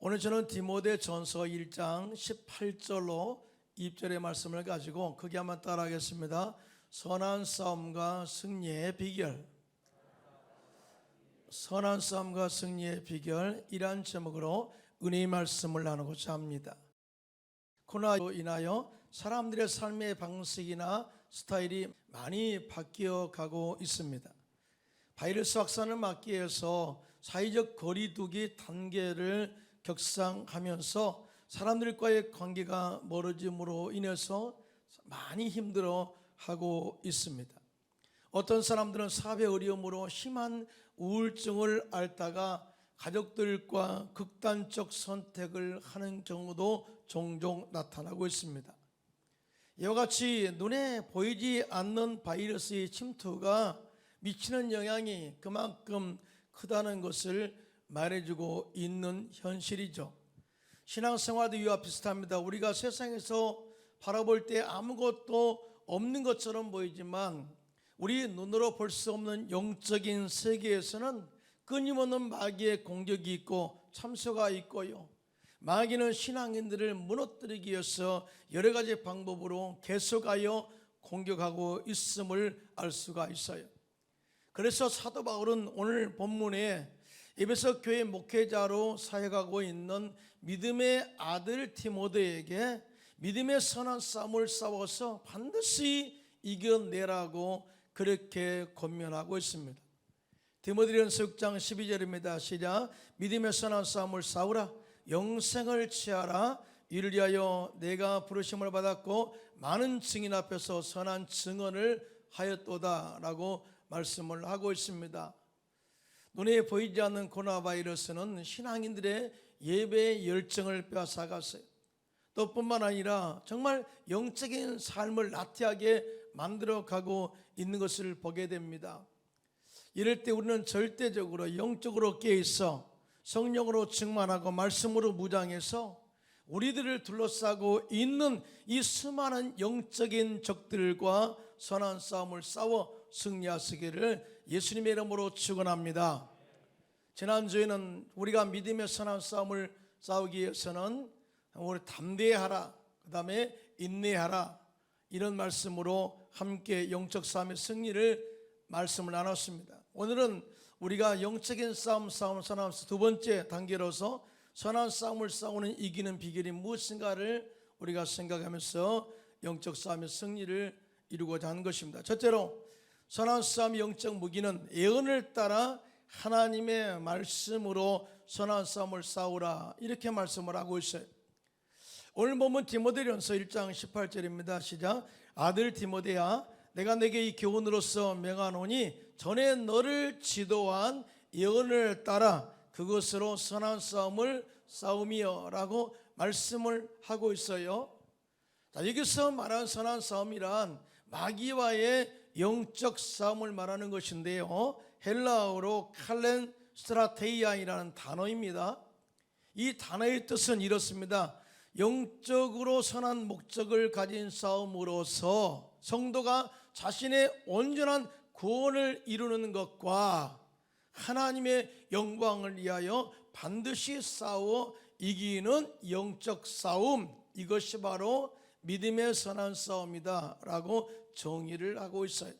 오늘 저는 디모데전서 1장 18절로 2절의 말씀을 가지고 크게 한번 따라하겠습니다. 선한 싸움과 승리의 비결. 선한 싸움과 승리의 비결, 이란 제목으로 은혜의 말씀을 나누고자 합니다. 코로나로 인하여 사람들의 삶의 방식이나 스타일이 많이 바뀌어 가고 있습니다. 바이러스 확산을 막기 위해서 사회적 거리두기 단계를 격상하면서 사람들과의 관계가 멀어짐으로 인해서 많이 힘들어하고 있습니다. 어떤 사람들은 사업의 어려움으로 심한 우울증을 앓다가 가족들과 극단적 선택을 하는 경우도 종종 나타나고 있습니다. 이와 같이 눈에 보이지 않는 바이러스의 침투가 미치는 영향이 그만큼 크다는 것을 말해주고 있는 현실이죠. 신앙생활도 이와 비슷합니다. 우리가 세상에서 바라볼 때 아무것도 없는 것처럼 보이지만 우리 눈으로 볼 수 없는 영적인 세계에서는 끊임없는 마귀의 공격이 있고 참소가 있고요. 마귀는 신앙인들을 무너뜨리기 위해서 여러 가지 방법으로 계속하여 공격하고 있음을 알 수가 있어요. 그래서 사도 바울은 오늘 본문에 에베소 교회 목회자로 사역하고 있는 믿음의 아들 디모데에게 믿음의 선한 싸움을 싸워서 반드시 이겨내라고 그렇게 권면하고 있습니다. 디모데전서 6장 12절입니다. 시작. 믿음의 선한 싸움을 싸우라. 영생을 취하라. 이를 위하여 내가 부르심을 받았고 많은 증인 앞에서 선한 증언을 하였도다 라고 말씀을 하고 있습니다. 눈에 보이지 않는 코로나 바이러스는 신앙인들의 예배의 열정을 빼앗아갔어요. 또 뿐만 아니라 정말 영적인 삶을 나태하게 만들어가고 있는 것을 보게 됩니다. 이럴 때 우리는 절대적으로 영적으로 깨어있어 성령으로 충만하고 말씀으로 무장해서 우리들을 둘러싸고 있는 이 수많은 영적인 적들과 선한 싸움을 싸워 승리하시기를 예수님의 이름으로 축원합니다. 지난주에는 우리가 믿음의 선한 싸움을 싸우기 위해서는 우리 담대하라, 그 다음에 인내하라, 이런 말씀으로 함께 영적 싸움의 승리를 말씀을 나눴습니다. 오늘은 우리가 영적인 싸움에서 두 번째 단계로서 선한 싸움을 싸우는 이기는 비결이 무엇인가를 우리가 생각하면서 영적 싸움의 승리를 이루고자 하는 것입니다. 첫째로 선한 싸움의 영적 무기는 예언을 따라 하나님의 말씀으로 선한 싸움을 싸우라, 이렇게 말씀을 하고 있어요. 오늘 보면 디모데전서 1장 18절입니다. 시작. 아들 디모데야, 내가 내게 이 교훈으로서 명하노니 전에 너를 지도한 예언을 따라 그것으로 선한 싸움을 싸우며 라고 말씀을 하고 있어요. 자, 여기서 말하는 선한 싸움이란 마귀와의 영적 싸움을 말하는 것인데요, 헬라어로 칼렌 스트라테이아이라는 단어입니다. 이 단어의 뜻은 이렇습니다. 영적으로 선한 목적을 가진 싸움으로서 성도가 자신의 온전한 구원을 이루는 것과 하나님의 영광을 위하여 반드시 싸워 이기는 영적 싸움, 이것이 바로 믿음의 선한 싸움이다 라고 정의를 하고 있어요.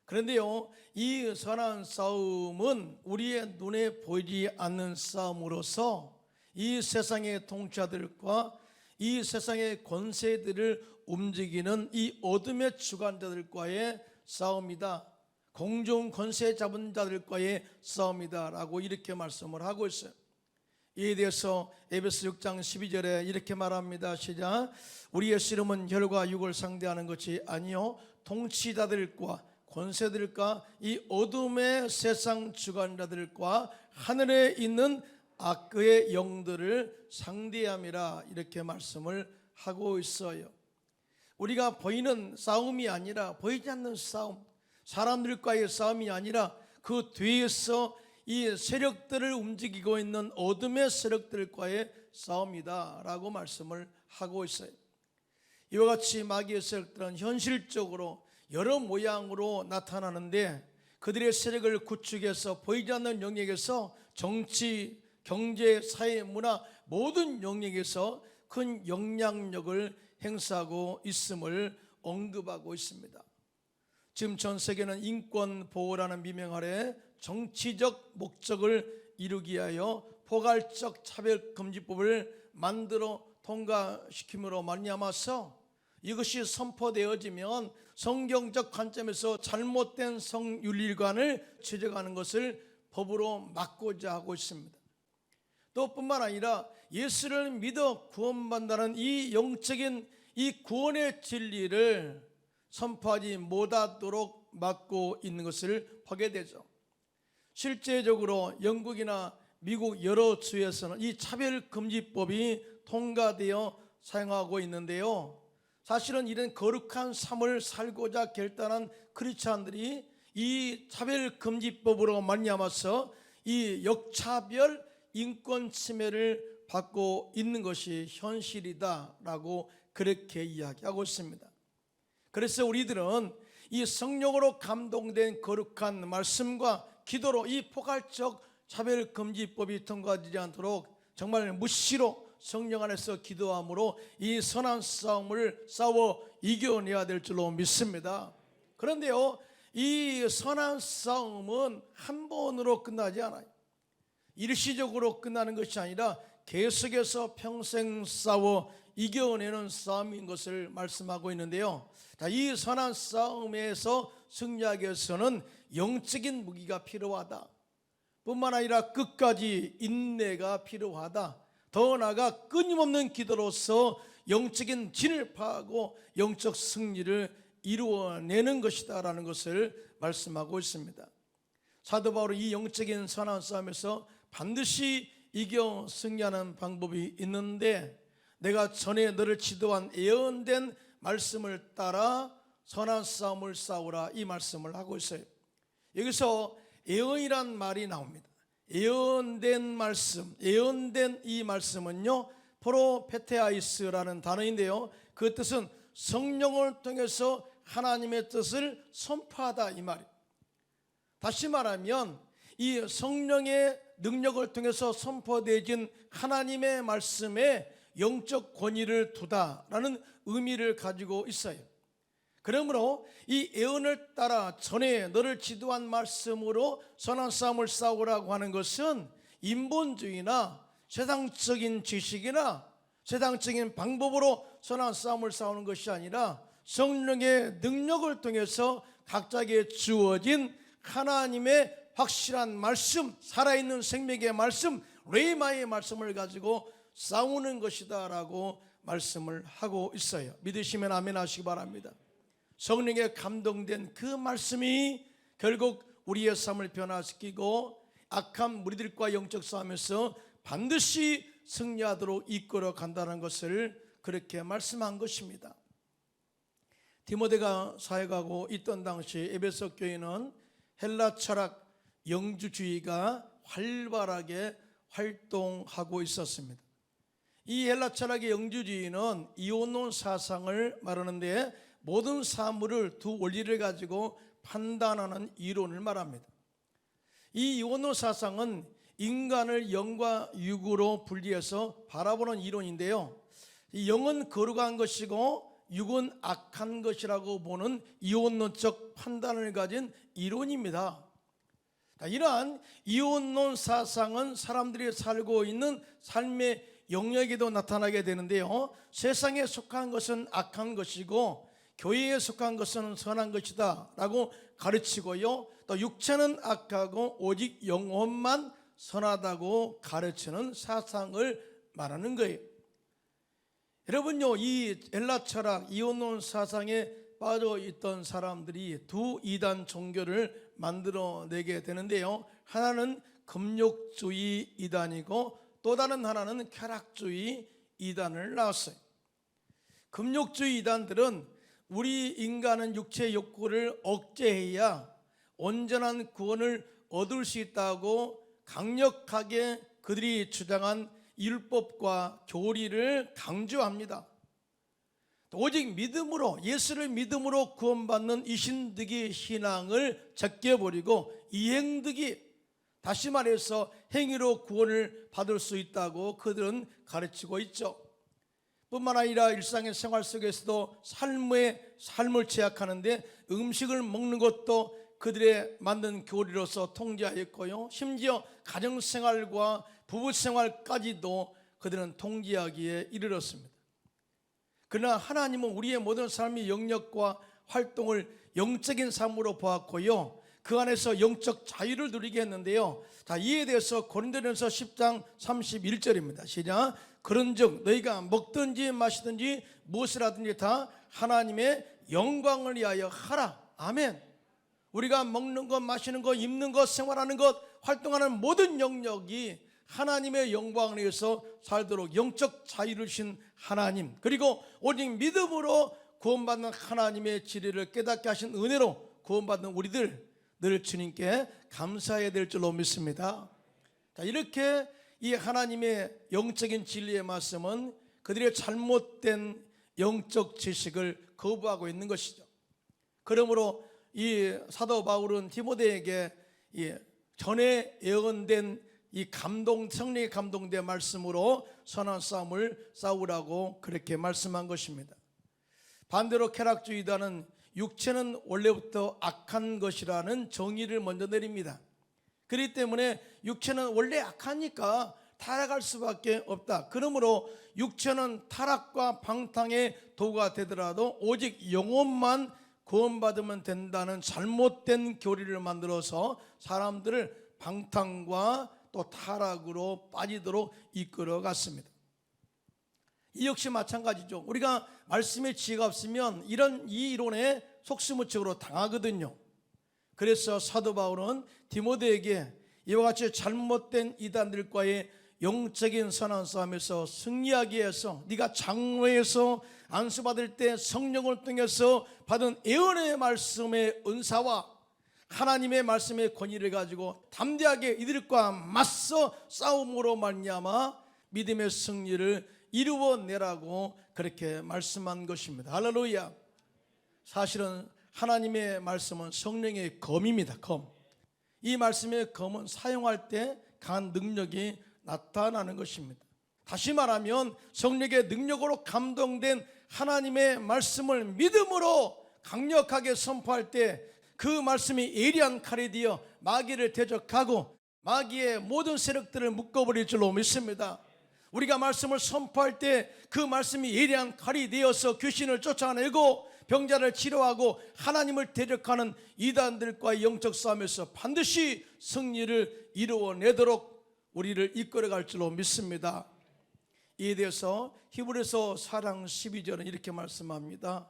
그런데요, 이 선한 싸움은 우리의 눈에 보이지 않는 싸움으로서 이 세상의 통치자들과 이 세상의 권세들을 움직이는 이 어둠의 주관자들과의 싸움이다, 공중 권세 잡은 자들과의 싸움이다 라고 이렇게 말씀을 하고 있어요. 이에 대해서 에베소 6장 12절에 이렇게 말합니다. 시작. 우리의 씨름은 혈과 육을 상대하는 것이 아니요 통치자들과 권세들과 이 어둠의 세상 주관자들과 하늘에 있는 악의 영들을 상대함이라, 이렇게 말씀을 하고 있어요. 우리가 보이는 싸움이 아니라, 보이지 않는 싸움, 사람들과의 싸움이 아니라 그 뒤에서 이 세력들을 움직이고 있는 어둠의 세력들과의 싸움이다 라고 말씀을 하고 있어요. 이와 같이 마귀의 세력들은 현실적으로 여러 모양으로 나타나는데 그들의 세력을 구축해서 보이지 않는 영역에서 정치, 경제, 사회, 문화 모든 영역에서 큰 영향력을 행사하고 있음을 언급하고 있습니다. 지금 전 세계는 인권 보호라는 미명 아래 정치적 목적을 이루기 위하여 포괄적 차별금지법을 만들어 통과시킴으로 말미암아서 이것이 선포되어지면 성경적 관점에서 잘못된 성윤리관을 지적하는 것을 법으로 막고자 하고 있습니다. 또 뿐만 아니라 예수를 믿어 구원받는다는 이 영적인 이 구원의 진리를 선포하지 못하도록 막고 있는 것을 보게 되죠. 실제적으로 영국이나 미국 여러 주에서는 이 차별금지법이 통과되어 사용하고 있는데요, 사실은 이런 거룩한 삶을 살고자 결단한 크리스찬들이 이 차별금지법으로 말미암아서 이 역차별 인권 침해를 받고 있는 것이 현실이다라고 그렇게 이야기하고 있습니다. 그래서 우리들은 이 성령으로 감동된 거룩한 말씀과 기도로 이 포괄적 차별금지법이 통과되지 않도록 정말 무시로 성령 안에서 기도함으로 이 선한 싸움을 싸워 이겨내야 될 줄로 믿습니다. 그런데요, 이 선한 싸움은 한 번으로 끝나지 않아요. 일시적으로 끝나는 것이 아니라 계속해서 평생 싸워 이겨내는 싸움인 것을 말씀하고 있는데요, 이 선한 싸움에서 승리하기 위해서는 영적인 무기가 필요하다, 뿐만 아니라 끝까지 인내가 필요하다, 더 나아가 끊임없는 기도로서 영적인 진을 파하고 영적 승리를 이루어내는 것이다 라는 것을 말씀하고 있습니다. 사도 바울은 이 영적인 선한 싸움에서 반드시 이겨 승리하는 방법이 있는데, 내가 전에 너를 지도한 예언된 말씀을 따라 선한 싸움을 싸우라, 이 말씀을 하고 있어요. 여기서 예언이란 말이 나옵니다. 예언된 말씀, 예언된 이 말씀은요, 프로페테아이스라는 단어인데요, 그 뜻은 성령을 통해서 하나님의 뜻을 선포하다 이 말이에요. 다시 말하면 이 성령의 능력을 통해서 선포되어진 하나님의 말씀에 영적 권위를 두다라는 의미를 가지고 있어요. 그러므로 이 예언을 따라 전에 너를 지도한 말씀으로 선한 싸움을 싸우라고 하는 것은 인본주의나 세상적인 지식이나 세상적인 방법으로 선한 싸움을 싸우는 것이 아니라 성령의 능력을 통해서 각자에게 주어진 하나님의 확실한 말씀, 살아있는 생명의 말씀, 레이마의 말씀을 가지고 싸우는 것이다 라고 말씀을 하고 있어요. 믿으시면 아멘 하시기 바랍니다. 성령에 감동된 그 말씀이 결국 우리의 삶을 변화시키고 악한 무리들과 영적 싸움에서 반드시 승리하도록 이끌어 간다는 것을 그렇게 말씀한 것입니다. 디모데가 사역하고 있던 당시 에베소 교회는 헬라 철학 영주주의가 활발하게 활동하고 있었습니다. 이 헬라 철학의 영주주의는 이원론 사상을 말하는데 모든 사물을 두 원리를 가지고 판단하는 이론을 말합니다. 이 이원론 사상은 인간을 영과 육으로 분리해서 바라보는 이론인데요, 이 영은 거룩한 것이고 육은 악한 것이라고 보는 이원론적 판단을 가진 이론입니다. 이러한 이원론 사상은 사람들이 살고 있는 삶의 영역에도 나타나게 되는데요, 세상에 속한 것은 악한 것이고 교회에 속한 것은 선한 것이다 라고 가르치고요, 또 육체는 악하고 오직 영혼만 선하다고 가르치는 사상을 말하는 거예요. 여러분요, 이 헬라 철학 이원론 사상에 빠져 있던 사람들이 두 이단 종교를 만들어내게 되는데요, 하나는 금욕주의 이단이고 또 다른 하나는 쾌락주의 이단을 낳았어요. 금욕주의 이단들은 우리 인간은 육체의 욕구를 억제해야 온전한 구원을 얻을 수 있다고 강력하게 그들이 주장한 율법과 교리를 강조합니다. 오직 믿음으로, 예수를 믿음으로 구원받는 이신득이 신앙을 제껴버리고 이행득이, 다시 말해서 행위로 구원을 받을 수 있다고 그들은 가르치고 있죠. 뿐만 아니라 일상의 생활 속에서도 삶을 제약하는데 음식을 먹는 것도 그들의 만든 교리로서 통제하였고요, 심지어 가정생활과 부부생활까지도 그들은 통제하기에 이르렀습니다. 그러나 하나님은 우리의 모든 삶의 영역과 활동을 영적인 삶으로 보았고요, 그 안에서 영적 자유를 누리게 했는데요. 자, 이에 대해서 고린도전서 10장 31절입니다. 시작. 그런즉 너희가 먹든지 마시든지 무엇을 하든지 다 하나님의 영광을 위하여 하라. 아멘. 우리가 먹는 것, 마시는 것, 입는 것, 생활하는 것, 활동하는 모든 영역이 하나님의 영광을 위해서 살도록 영적 자유를 주신 하나님, 그리고 오직 믿음으로 구원받는 하나님의 진리를 깨닫게 하신 은혜로 구원받는 우리들 늘 주님께 감사해야 될 줄로 믿습니다. 자, 이렇게 이 하나님의 영적인 진리의 말씀은 그들의 잘못된 영적 지식을 거부하고 있는 것이죠. 그러므로 이 사도 바울은 디모데에게 전에 예언된 이 성령의 감동된 말씀으로 선한 싸움을 싸우라고 그렇게 말씀한 것입니다. 반대로 쾌락주의자는 육체는 원래부터 악한 것이라는 정의를 먼저 내립니다. 그렇기 때문에 육체는 원래 악하니까 타락할 수밖에 없다. 그러므로 육체는 타락과 방탕의 도구가 되더라도 오직 영혼만 구원받으면 된다는 잘못된 교리를 만들어서 사람들을 방탕과 또 타락으로 빠지도록 이끌어 갔습니다. 이 역시 마찬가지죠. 우리가 말씀의 지혜가 없으면 이 이론에 속수무책으로 당하거든요. 그래서 사도 바울은 디모데에게 이와 같이 잘못된 이단들과의 영적인 선한 싸움에서 승리하기 위해서 네가 장로에서 안수받을 때 성령을 통해서 받은 예언의 말씀의 은사와 하나님의 말씀의 권위를 가지고 담대하게 이들과 맞서 싸움으로 말미암아 믿음의 승리를 이루어내라고 그렇게 말씀한 것입니다. 할렐루야. 사실은 하나님의 말씀은 성령의 검입니다. 검. 이 말씀의 검은 사용할 때 강한 능력이 나타나는 것입니다. 다시 말하면 성령의 능력으로 감동된 하나님의 말씀을 믿음으로 강력하게 선포할 때 그 말씀이 예리한 칼이 되어 마귀를 대적하고 마귀의 모든 세력들을 묶어버릴 줄로 믿습니다. 우리가 말씀을 선포할 때 그 말씀이 예리한 칼이 되어서 귀신을 쫓아내고 병자를 치료하고 하나님을 대적하는 이단들과의 영적 싸움에서 반드시 승리를 이루어내도록 우리를 이끌어갈 줄로 믿습니다. 이에 대해서 히브리서 4장 12절은 이렇게 말씀합니다.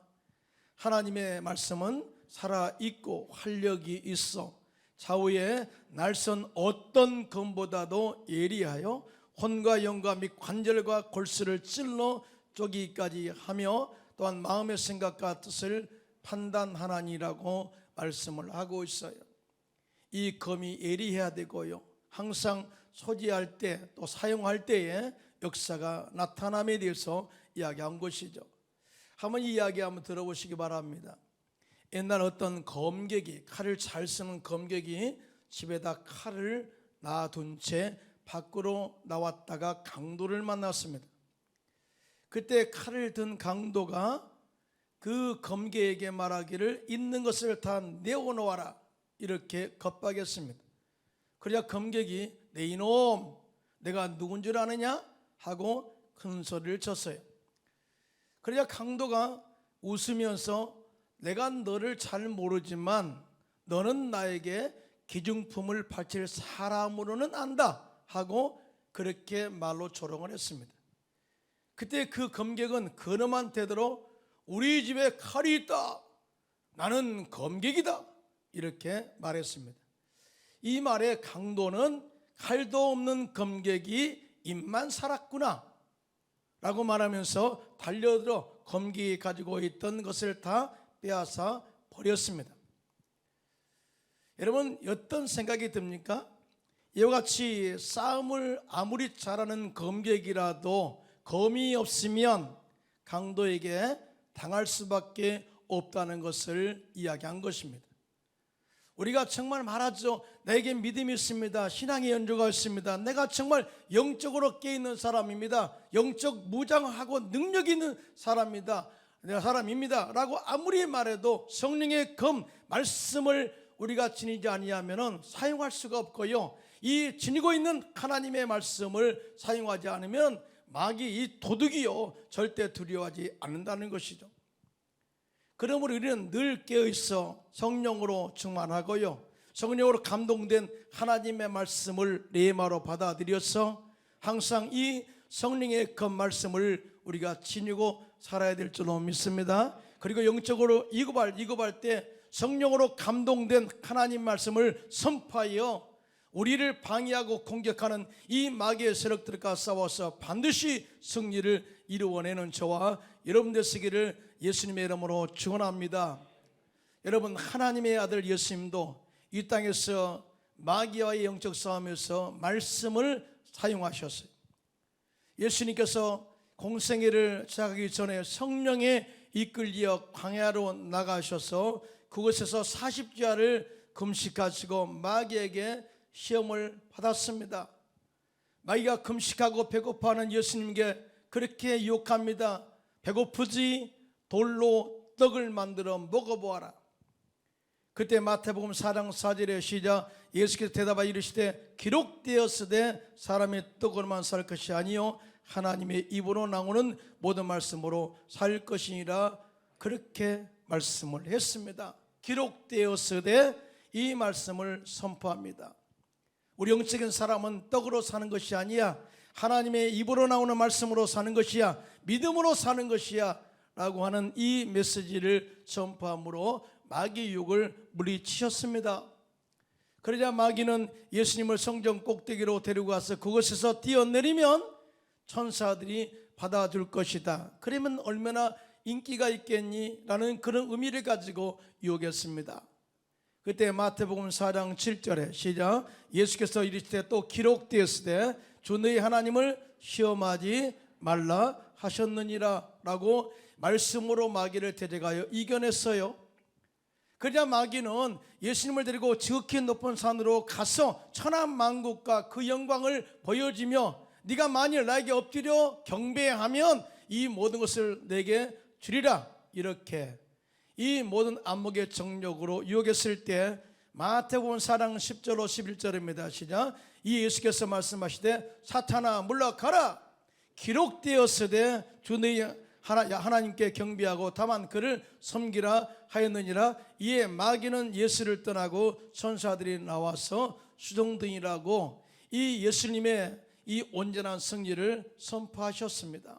하나님의 말씀은 살아있고 활력이 있어 좌우에 날선 어떤 검보다도 예리하여 혼과 영과 및 관절과 골수를 찔러 쪼기까지 하며 또한 마음의 생각과 뜻을 판단하나니라고 말씀을 하고 있어요. 이 검이 예리해야 되고요, 항상 소지할 때 또 사용할 때에 역사가 나타남에 대해서 이야기한 것이죠. 한번 이 이야기 한번 들어보시기 바랍니다. 옛날 어떤 검객이, 칼을 잘 쓰는 검객이 집에다 칼을 놔둔 채 밖으로 나왔다가 강도를 만났습니다. 그때 칼을 든 강도가 그 검객에게 말하기를 있는 것을 다 내어놓아라 이렇게 겁박했습니다. 그러자 검객이 내 이놈 내가 누군 줄 아느냐 하고 큰 소리를 쳤어요. 그러자 강도가 웃으면서 내가 너를 잘 모르지만 너는 나에게 기증품을 바칠 사람으로는 안다 하고 그렇게 말로 조롱을 했습니다. 그때 그 검객은 근엄한 태도로 우리 집에 칼이 있다, 나는 검객이다 이렇게 말했습니다. 이 말에 강도는 칼도 없는 검객이 입만 살았구나 라고 말하면서 달려들어 검객이 가지고 있던 것을 다 빼앗아 버렸습니다. 여러분 어떤 생각이 듭니까? 이와 같이 싸움을 아무리 잘하는 검객이라도 검이 없으면 강도에게 당할 수밖에 없다는 것을 이야기한 것입니다. 우리가 정말 말하죠. 내게 믿음이 있습니다. 신앙의 연조가 있습니다. 내가 정말 영적으로 깨있는 사람입니다. 영적 무장하고 능력 있는 사람입니다. 내가 사람입니다 라고 아무리 말해도 성령의 검 말씀을 우리가 지니지 아니하면 사용할 수가 없고요, 이 지니고 있는 하나님의 말씀을 사용하지 않으면 마귀 이 도둑이요 절대 두려워하지 않는다는 것이죠. 그러므로 우리는 늘 깨어있어 성령으로 충만하고요, 성령으로 감동된 하나님의 말씀을 레마로 받아들여서 항상 이 성령의 그 말씀을 우리가 지니고 살아야 될 줄로 믿습니다. 그리고 영적으로 이급할 때 성령으로 감동된 하나님 말씀을 선포하여 우리를 방해하고 공격하는 이 마귀의 세력들과 싸워서 반드시 승리를 이루어내는 저와 여러분 되시기를 예수님의 이름으로 축원합니다. 여러분, 하나님의 아들 예수님도 이 땅에서 마귀와의 영적 싸움에서 말씀을 사용하셨어요. 예수님께서 공생애를 시작하기 전에 성령에 이끌려 광야로 나가셔서 그곳에서 40주야를 금식하시고 마귀에게 시험을 받았습니다. 마귀가 금식하고 배고파하는 예수님께 그렇게 유혹합니다. 배고프지? 돌로 떡을 만들어 먹어보아라. 그때 마태복음 4장 4절에 시작, 예수께서 대답하여 이르시되 기록되었으되 사람의 떡으로만 살 것이 아니요 하나님의 입으로 나오는 모든 말씀으로 살 것이니라. 그렇게 말씀을 했습니다. 기록되었으되 이 말씀을 선포합니다. 우리 영적인 사람은 떡으로 사는 것이 아니야, 하나님의 입으로 나오는 말씀으로 사는 것이야, 믿음으로 사는 것이야 라고 하는 이 메시지를 선포함으로 마귀 유혹을 물리치셨습니다. 그러자 마귀는 예수님을 성전 꼭대기로 데리고 가서 그곳에서 뛰어내리면 천사들이 받아줄 것이다. 그러면 얼마나 인기가 있겠니? 라는 그런 의미를 가지고 유혹했습니다. 그때 마태복음 4장 7절에 시작, 예수께서 이르시되 또 기록되었으되 주 너희 하나님을 시험하지 말라 하셨느니라 라고 말씀으로 마귀를 데려가여 이겨냈어요. 그러자 마귀는 예수님을 데리고 지극히 높은 산으로 가서 천하만국과 그 영광을 보여주며 네가 만일 나에게 엎드려 경배하면 이 모든 것을 내게 주리라, 이렇게 이 모든 안목의 정력으로 유혹했을 때 마태복음 4장 10절로 11절입니다. 시작, 이 예수께서 말씀하시되 사탄아 물러가라, 기록되었으되 주 너희 하나님께 경배하고 다만 그를 섬기라 하였느니라. 이에 마귀는 예수를 떠나고 천사들이 나와서 수종등이라고 이 예수님의 이 온전한 승리를 선포하셨습니다.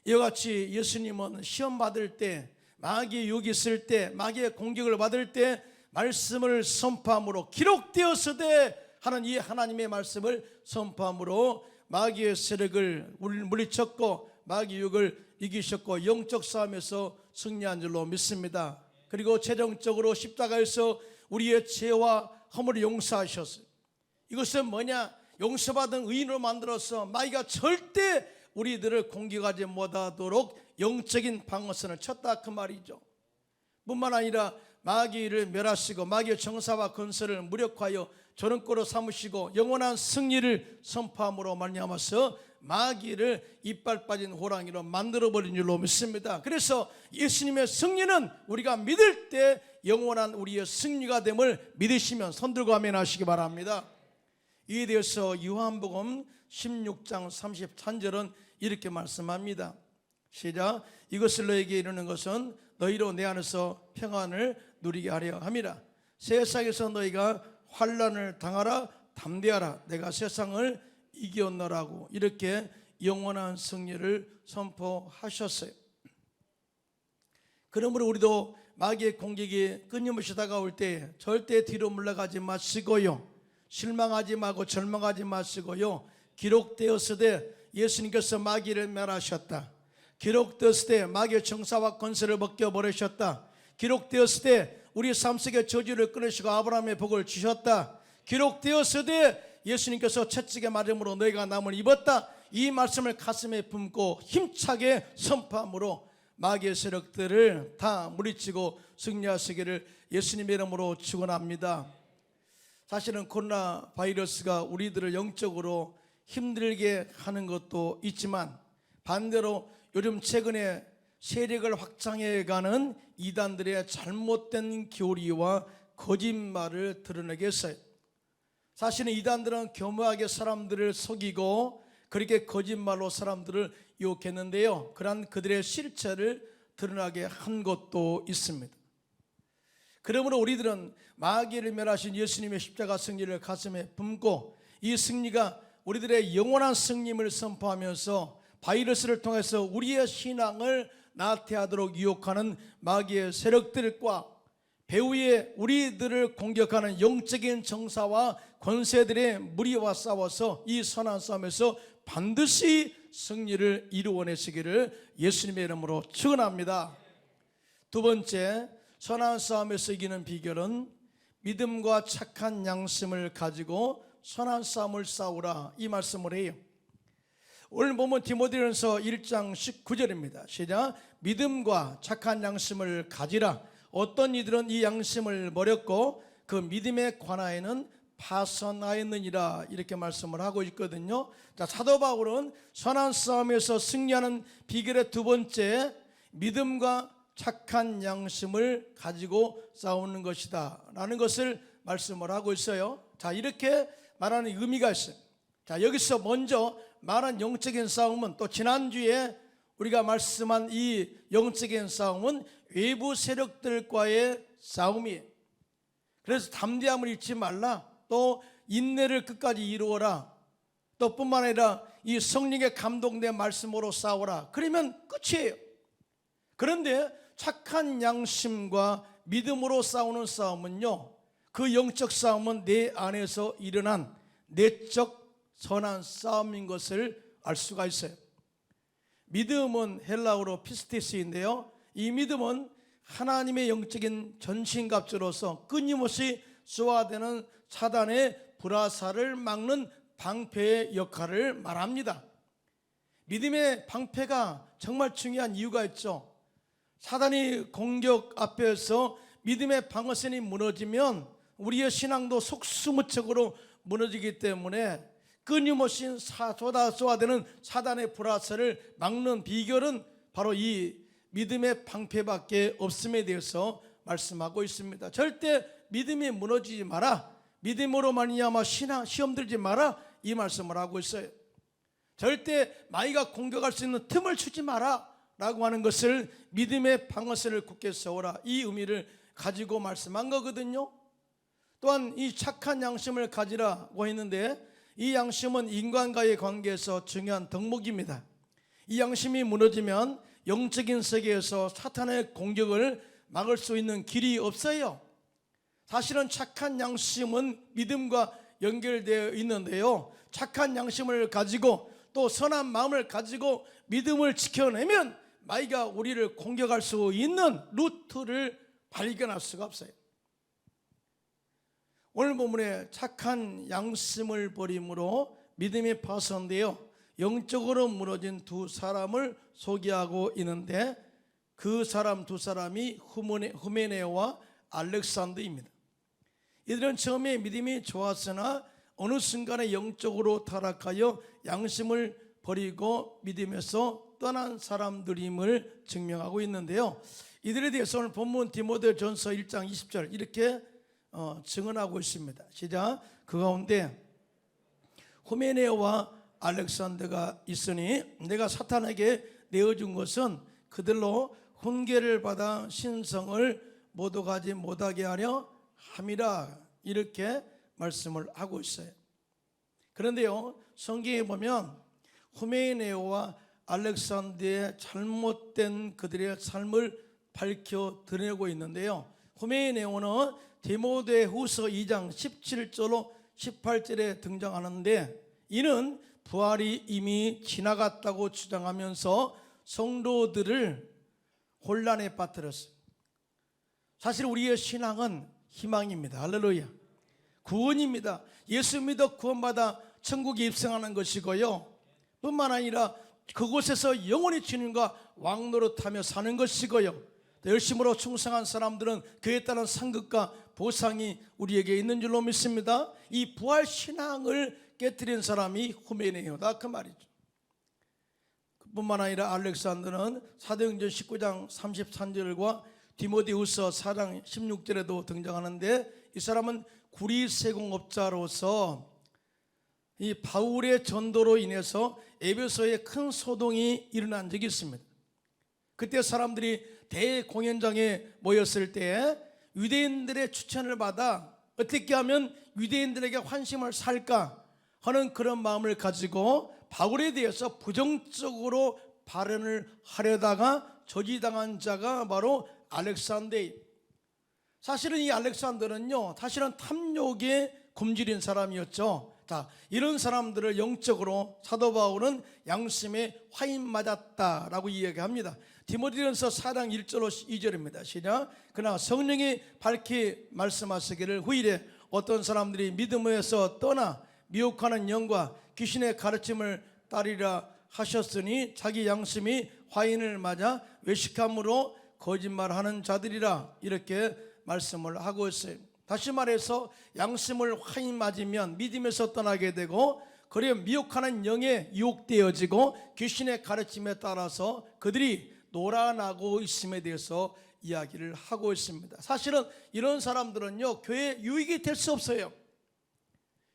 이와 같이 예수님은 시험 받을 때, 마귀의 유혹이 있을 때, 마귀의 공격을 받을 때 말씀을 선포함으로 기록되었으되 하는 이 하나님의 말씀을 선포함으로 마귀의 세력을 물리쳤고 마귀 유혹을 이기셨고 영적 싸움에서 승리한 줄로 믿습니다. 그리고 최종적으로 십자가에서 우리의 죄와 허물을 용서하셨어요. 이것은 뭐냐? 용서받은 의인으로 만들어서 마귀가 절대 우리들을 공격하지 못하도록 영적인 방어선을 쳤다, 그 말이죠. 뿐만 아니라 마귀를 멸하시고 마귀의 정사와 건설을 무력화하여 조롱거로 삼으시고 영원한 승리를 선포함으로 말미암아서 마귀를 이빨 빠진 호랑이로 만들어버린 줄로 믿습니다. 그래서 예수님의 승리는 우리가 믿을 때 영원한 우리의 승리가 됨을 믿으시면 손들고 아멘 하시기 바랍니다. 이에 대해서 요한복음 16장 33절은 이렇게 말씀합니다. 시작, 이것을 너에게 이르는 것은 너희로 내 안에서 평안을 누리게 하려 함이라. 세상에서 너희가 환난을 당하라, 담대하라, 내가 세상을 이겼노라고 이렇게 영원한 승리를 선포하셨어요. 그러므로 우리도 마귀의 공격이 끊임없이 다가올 때 절대 뒤로 물러가지 마시고요, 실망하지 말고 절망하지 마시고요, 기록되었으되 예수님께서 마귀를 멸하셨다, 기록되었으되 마귀의 정사와 권세를 벗겨버리셨다, 기록되었으되 우리 삶 속의 저주를 끊으시고 아브라함의 복을 주셨다, 기록되었으되 예수님께서 채찍에 맞음으로 너희가 남을 입었다, 이 말씀을 가슴에 품고 힘차게 선포함으로 마귀의 세력들을 다 물리치고 승리하시기를 예수님의 이름으로 축원합니다. 사실은 코로나 바이러스가 우리들을 영적으로 힘들게 하는 것도 있지만 반대로 요즘 최근에 세력을 확장해가는 이단들의 잘못된 교리와 거짓말을 드러내게 했어요. 사실은 이단들은 교묘하게 사람들을 속이고 그렇게 거짓말로 사람들을 유혹했는데요, 그러한 그들의 실체를 드러나게 한 것도 있습니다. 그러므로 우리들은 마귀를 멸하신 예수님의 십자가 승리를 가슴에 품고 이 승리가 우리들의 영원한 승리를 선포하면서 바이러스를 통해서 우리의 신앙을 나태하도록 유혹하는 마귀의 세력들과 배후에 우리들을 공격하는 영적인 정사와 권세들의 무리와 싸워서 이 선한 싸움에서 반드시 승리를 이루어내시기를 예수님의 이름으로 축원합니다. 두 번째, 선한 싸움에서 이기는 비결은 믿음과 착한 양심을 가지고 선한 싸움을 싸우라, 이 말씀을 해요. 오늘 보면 디모데전서 1장 19절입니다. 시작. 믿음과 착한 양심을 가지라. 어떤 이들은 이 양심을 버렸고 그 믿음의 관하에는 파선하였느니라, 이렇게 말씀을 하고 있거든요. 자, 사도 바울은 선한 싸움에서 승리하는 비결의 두 번째, 믿음과 착한 양심을 가지고 싸우는 것이다 라는 것을 말씀을 하고 있어요. 자, 이렇게 말하는 의미가 있어요. 자, 여기서 먼저 말한 영적인 싸움은, 또 지난주에 우리가 말씀한 이 영적인 싸움은 외부 세력들과의 싸움이에요. 그래서 담대함을 잃지 말라, 또 인내를 끝까지 이루어라, 또 뿐만 아니라 이 성령의 감동된 말씀으로 싸워라. 그러면 끝이에요. 그런데 착한 양심과 믿음으로 싸우는 싸움은요, 그 영적 싸움은 내 안에서 일어난 내적 선한 싸움인 것을 알 수가 있어요. 믿음은 헬라어로 피스티스인데요, 이 믿음은 하나님의 영적인 전신갑주로서 끊임없이 쏘아대는 사단의 불화살을 막는 방패의 역할을 말합니다. 믿음의 방패가 정말 중요한 이유가 있죠. 사단이 공격 앞에서 믿음의 방어선이 무너지면 우리의 신앙도 속수무책으로 무너지기 때문에 끊임없이 쏟아되는 사단의 불화살을 막는 비결은 바로 이 믿음의 방패밖에 없음에 대해서 말씀하고 있습니다. 절대 믿음이 무너지지 마라, 믿음으로 말미암아 시험 들지 마라, 이 말씀을 하고 있어요. 절대 마귀가 공격할 수 있는 틈을 주지 마라 라고 하는 것을, 믿음의 방어선을 굳게 세워라, 이 의미를 가지고 말씀한 거거든요. 또한 이 착한 양심을 가지라고 했는데, 이 양심은 인간과의 관계에서 중요한 덕목입니다. 이 양심이 무너지면 영적인 세계에서 사탄의 공격을 막을 수 있는 길이 없어요. 사실은 착한 양심은 믿음과 연결되어 있는데요, 착한 양심을 가지고 또 선한 마음을 가지고 믿음을 지켜내면 마귀가 우리를 공격할 수 있는 루트를 발견할 수가 없어요. 오늘 본문에 착한 양심을 버림으로 믿음이 파손되어 영적으로 무너진 두 사람을 소개하고 있는데, 그 사람 두 사람이 후메네오와 알렉산더입니다. 이들은 처음에 믿음이 좋았으나 어느 순간에 영적으로 타락하여 양심을 버리고 믿음에서 떠난 사람들임을 증명하고 있는데요, 이들에 대해서 오늘 본문 디모데전서 1장 20절 이렇게 증언하고 있습니다. 시작. 그 가운데 후메네오와 알렉산더가 있으니 내가 사탄에게 내어준 것은 그들로 훈계를 받아 신성을 모독하지 못하게 하려 함이라, 이렇게 말씀을 하고 있어요. 그런데요, 성경에 보면 후메네오와 알렉산더의 잘못된 그들의 삶을 밝혀 드러내고 있는데요, 후메네오는 디모데후서 2장 17절로 18절에 등장하는데, 이는 부활이 이미 지나갔다고 주장하면서 성도들을 혼란에 빠뜨렸어요. 사실 우리의 신앙은 희망입니다. 할렐루야. 구원입니다. 예수 믿어 구원받아 천국에 입성하는 것이고요, 뿐만 아니라 그곳에서 영원히 주님과 왕노릇하며 사는 것이고요, 열심으로 충성한 사람들은 그에 따른 상급과 보상이 우리에게 있는 줄로 믿습니다. 이 부활 신앙을 깨뜨린 사람이 후메네오다 그 말이죠. 뿐만 아니라 알렉산더는 사도행전 19장 33절과 디모데후서 4장 16절에도 등장하는데, 이 사람은 구리세공업자로서 이 바울의 전도로 인해서 에베소에 큰 소동이 일어난 적이 있습니다. 그때 사람들이 대공연장에 모였을 때 유대인들의 추천을 받아 어떻게 하면 유대인들에게 환심을 살까 하는 그런 마음을 가지고 바울에 대해서 부정적으로 발언을 하려다가 저지당한 자가 바로 알렉산더예요. 사실은 이 알렉산더는요, 사실은 탐욕에 굶주린 사람이었죠. 자, 이런 사람들을 영적으로 사도 바울은 양심에 화인 맞았다라고 이야기합니다. 디모데전서 4장 1절로 2절입니다. 시작. 그러나 성령이 밝히 말씀하시기를 후일에 어떤 사람들이 믿음에서 떠나 미혹하는 영과 귀신의 가르침을 따르리라 하셨으니 자기 양심이 화인을 맞아 외식함으로 거짓말하는 자들이라, 이렇게 말씀을 하고 있어요. 다시 말해서 양심을 화인 맞으면 믿음에서 떠나게 되고, 그리고 미혹하는 영에 유혹되어지고 귀신의 가르침에 따라서 그들이 놀아나고 있음에 대해서 이야기를 하고 있습니다. 사실은 이런 사람들은요, 교회에 유익이 될 수 없어요.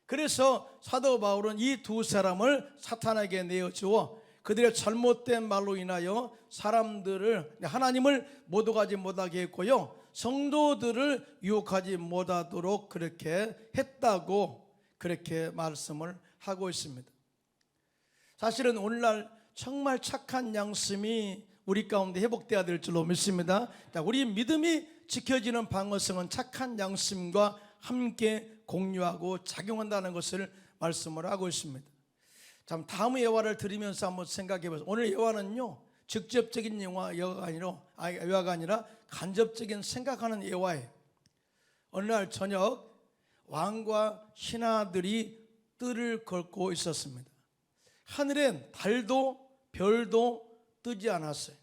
그래서 사도 바울은 이 두 사람을 사탄에게 내어주어 그들의 잘못된 말로 인하여 사람들을, 하나님을 모독하지 못하게 했고요, 성도들을 유혹하지 못하도록 그렇게 했다고 그렇게 말씀을 하고 있습니다. 사실은 오늘날 정말 착한 양심이 우리 가운데 회복되어야 될 줄로 믿습니다. 우리 믿음이 지켜지는 방어성은 착한 양심과 함께 공유하고 작용한다는 것을 말씀을 하고 있습니다. 참, 다음 예화를 들으면서 한번 생각해 보세요. 오늘 예화는요, 직접적인 예화가 아니라 간접적인 생각하는 예화예요. 어느 날 저녁 왕과 신하들이 뜰을 걷고 있었습니다. 하늘엔 달도 별도 뜨지 않았어요.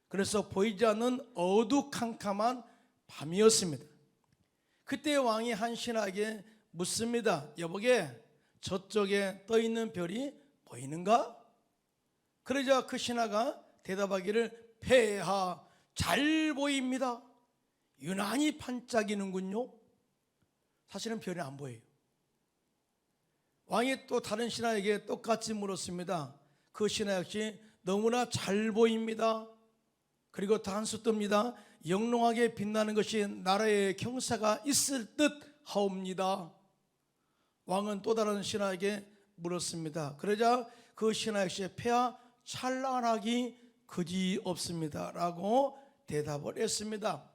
그래서 보이지 않는 어두캄캄한 밤이었습니다. 그때 왕이 한 신하에게 묻습니다. 여보게, 저쪽에 떠 있는 별이 보이는가? 그러자 그 신하가 대답하기를, 폐하, 잘 보입니다. 유난히 반짝이는군요. 사실은 별이 안 보여요. 왕이 또 다른 신하에게 똑같이 물었습니다. 그 신하 역시 너무나 잘 보입니다. 그리고 또 한 수 뜹니다. 영롱하게 빛나는 것이 나라의 경사가 있을 듯 하옵니다. 왕은 또 다른 신하에게 물었습니다. 그러자 그 신하 역시 폐하, 찬란하기 그지없습니다 라고 대답을 했습니다.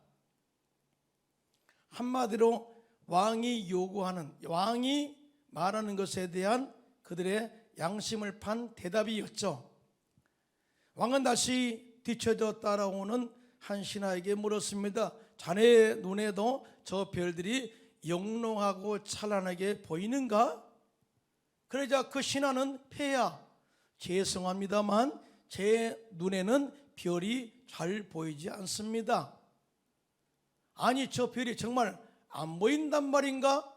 한마디로 왕이 말하는 것에 대한 그들의 양심을 판 대답이었죠. 왕은 다시 뒤쳐져 따라오는 한 신하에게 물었습니다. 자네의 눈에도 저 별들이 영롱하고 찬란하게 보이는가? 그러자 그 신하는, 폐하, 죄송합니다만 제 눈에는 별이 잘 보이지 않습니다. 아니, 저 별이 정말 안 보인단 말인가?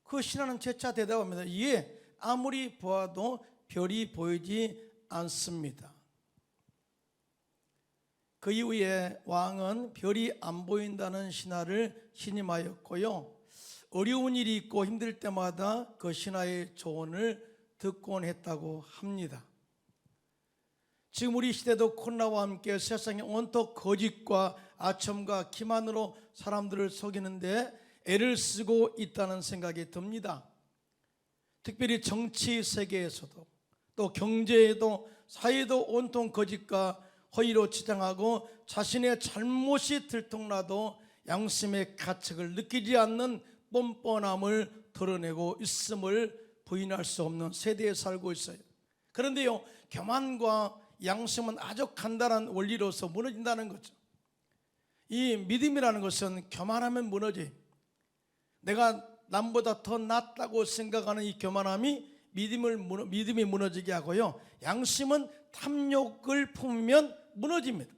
그 신하는 재차 대답합니다. 예, 아무리 보아도 별이 보이지 않습니다. 그 이후에 왕은 별이 안 보인다는 신하를 신임하였고요, 어려운 일이 있고 힘들 때마다 그 신하의 조언을 듣곤 했다고 합니다. 지금 우리 시대도 코로나와 함께 세상에 온통 거짓과 아첨과 기만으로 사람들을 속이는데 애를 쓰고 있다는 생각이 듭니다. 특별히 정치 세계에서도, 또 경제에도, 사회도 온통 거짓과 허위로 치장하고 자신의 잘못이 들통나도 양심의 가책을 느끼지 않는 뻔뻔함을 드러내고 있음을 부인할 수 없는 세대에 살고 있어요. 그런데요, 교만과 양심은 아주 간단한 원리로서 무너진다는 거죠. 이 믿음이라는 것은 교만하면 무너져요. 내가 남보다 더 낫다고 생각하는 이 교만함이 믿음이 무너지게 하고요. 양심은 탐욕을 품으면 무너집니다.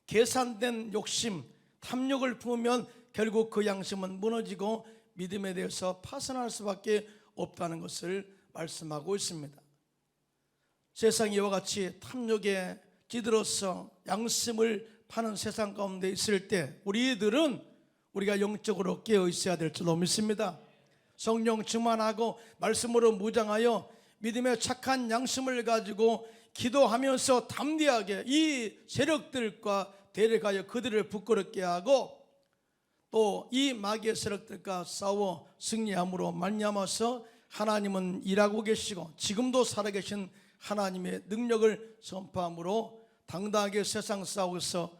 계산된 욕심, 탐욕을 품으면 결국 그 양심은 무너지고 믿음에 대해서 파산할 수밖에 없다는 것을 말씀하고 있습니다. 세상이 이와 같이 탐욕에 찌들어서 양심을 파는 세상 가운데 있을 때 우리가 영적으로 깨어 있어야 될 줄로 믿습니다. 성령 충만하고 말씀으로 무장하여 믿음의 착한 양심을 가지고 기도하면서 담대하게 이 세력들과 대립하여 그들을 부끄럽게 하고 또 이 마귀의 세력들과 싸워 승리함으로 말미암아서 하나님은 일하고 계시고 지금도 살아계신 하나님의 능력을 선포함으로 당당하게 세상 속에서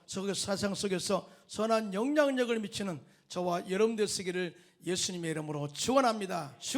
선한 영향력을 미치는 저와 여러분들 되시기를 예수님의 이름으로 축원합니다.